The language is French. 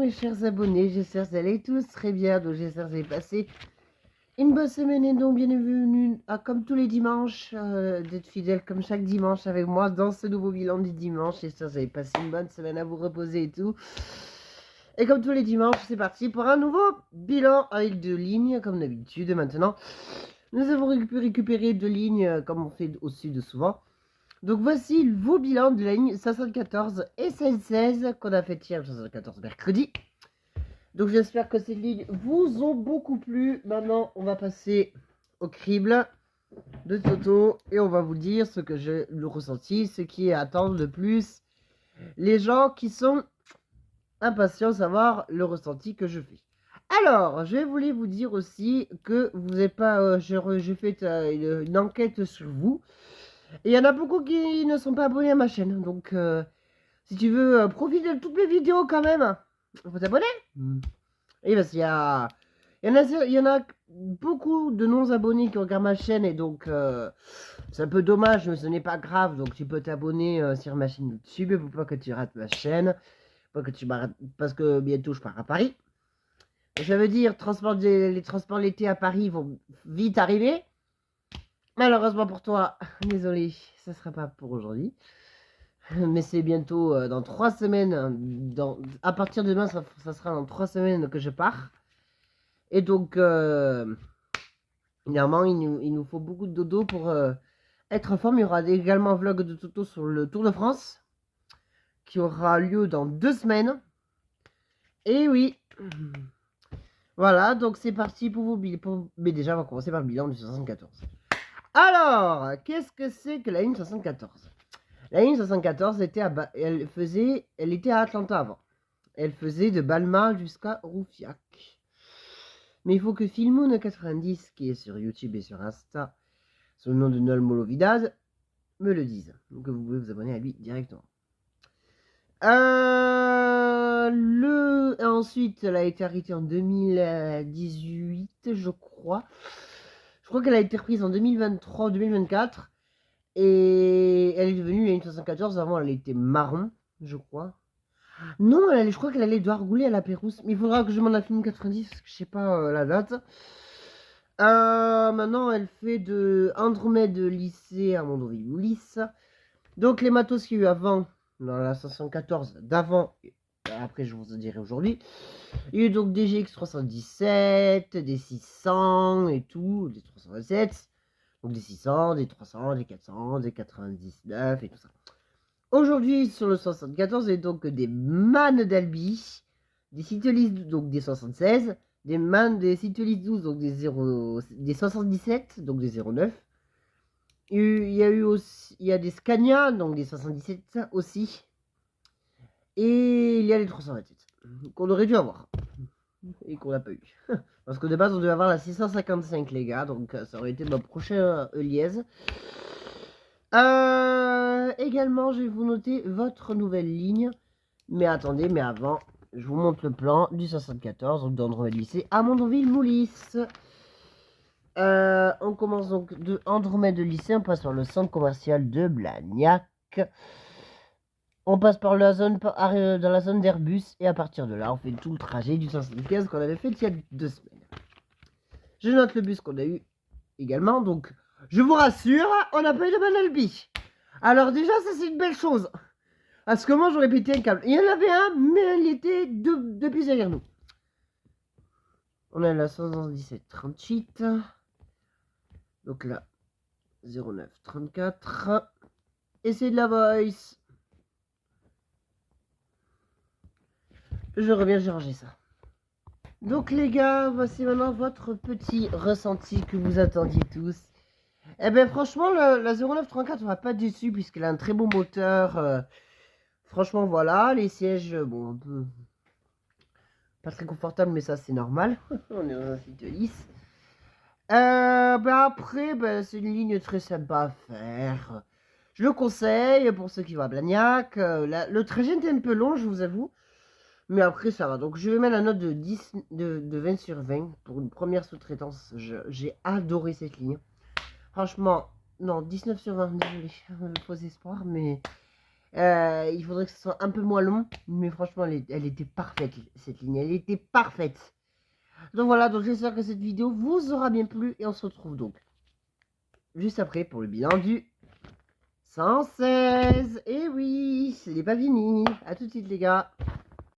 mes chers abonnés, j'espère que vous allez tous très bien, donc j'espère que vous allez passer une bonne semaine et donc bienvenue à comme tous les dimanches, d'être fidèle comme chaque dimanche avec moi dans ce nouveau bilan du dimanche. J'espère que vous allez passer une bonne semaine à vous reposer et tout. Et comme tous les dimanches, c'est parti pour un nouveau bilan avec 2 lignes comme d'habitude. Maintenant, nous avons récupéré 2 lignes comme on fait au-dessus de souvent. Donc voici vos bilans de la ligne 74 et 16 qu'on a fait hier, 74 mercredi. Donc j'espère que ces lignes vous ont beaucoup plu. Maintenant, on va passer au crible de Toto et on va vous dire ce que j'ai le ressenti, ce qui attend le plus les gens qui sont impatients de savoir le ressenti que je fais. Alors, je voulais vous dire aussi que vous n'avez pas, j'ai fait une enquête sur vous. Et il y en a beaucoup qui ne sont pas abonnés à ma chaîne. Donc, si tu veux profiter de toutes mes vidéos quand même, il faut t'abonner. Et parce qu'il y en a beaucoup de non-abonnés qui regardent ma chaîne. Et donc, c'est un peu dommage, mais ce n'est pas grave. Donc, tu peux t'abonner sur ma chaîne YouTube. Il ne faut pas que tu rates ma chaîne. Parce que bientôt, je pars à Paris. Et ça veut dire les transports l'été à Paris vont vite arriver. Malheureusement pour toi, désolé, ça ne sera pas pour aujourd'hui. Mais c'est bientôt dans 3 semaines. À partir de demain, ça sera dans 3 semaines que je pars. Et donc, évidemment, il nous faut beaucoup de dodo pour être en forme. Il y aura également un vlog de Toto sur le Tour de France qui aura lieu dans 2 semaines. Et oui. Voilà, donc c'est parti pour vos bilans. Mais déjà, on va commencer par le bilan du 74. Alors, qu'est-ce que c'est que la ligne 74? La ligne 74 elle était à Atlanta avant. Elle faisait de Balma jusqu'à Roufiac. Mais il faut que Filmoun90, qui est sur YouTube et sur Insta, sous le nom de Nol Molovidad, me le dise. Donc vous pouvez vous abonner à lui directement. Ensuite, elle a été arrêtée en 2018, je crois. Je crois qu'elle a été reprise en 2023 ou 2024. Et elle est devenue la ligne 74. Avant, elle était marron, je crois. Non, je crois qu'elle allait devoir rouler à la Pérouse. Mais il faudra que je demande à Film 90 parce que je sais pas la date. Maintenant, elle fait de Andromède lycée à Mondoville-Ulysse. Donc, les matos qu'il y a eu avant, dans la 74 d'avant, après je vous en dirai aujourd'hui. Il y a eu donc des GX 317, des 600 et tout, des 327. Donc des 600, des 300, des 400, des 99 et tout ça. Aujourd'hui, sur le 74, il y a donc des Man d'Albi, des Citolis, donc des 76, des Citolis 12, donc des 77, donc des 09. Il y a des Scania, donc des 77 aussi. Et il y a les 327, qu'on aurait dû avoir. Et qu'on n'a pas eu. Parce que de base, on devait avoir la 655, les gars. Donc, ça aurait été ma prochaine Eliez. Également, je vais vous noter votre nouvelle ligne. Mais attendez, mais avant, je vous montre le plan du 74, donc d'Andromède lycée à Mondoville-Moulis. On commence donc de Andromède lycée, on passe par le centre commercial de Blagnac. On passe par la zone, dans la zone d'Airbus et à partir de là, on fait tout le trajet du 75 qu'on avait fait il y a 2 semaines. Je note le bus qu'on a eu également, donc je vous rassure, on n'a pas eu de Banalbi. Alors déjà, ça c'est une belle chose. Parce que moi, j'aurais pété un câble. Il y en avait un, mais il était deux plus derrière nous. On a la 7738. Donc là, 0934. Et c'est de la voice. Je reviens, j'ai rangé ça. Donc les gars, voici maintenant votre petit ressenti que vous attendiez tous. Eh bien franchement, la 0934, on va pas déçu puisqu'elle a un très beau moteur. Franchement, voilà, les sièges, bon, un peu pas très confortable, mais ça c'est normal. On est dans un site lisse. Après, c'est une ligne très sympa à faire. Je le conseille pour ceux qui vont à Blagnac. Le trajet était un peu long, je vous avoue. Mais après, ça va. Donc, je vais mettre la note de 20 sur 20 pour une première sous-traitance. J'ai adoré cette ligne. Franchement, non, 19 sur 20, désolé, faux espoir, mais Il faudrait que ce soit un peu moins long. Mais franchement, elle était parfaite, cette ligne. Elle était parfaite. Donc voilà, donc j'espère que cette vidéo vous aura bien plu. Et on se retrouve donc juste après pour le bilan du 116. Et oui, ce n'est pas fini. À tout de suite les gars.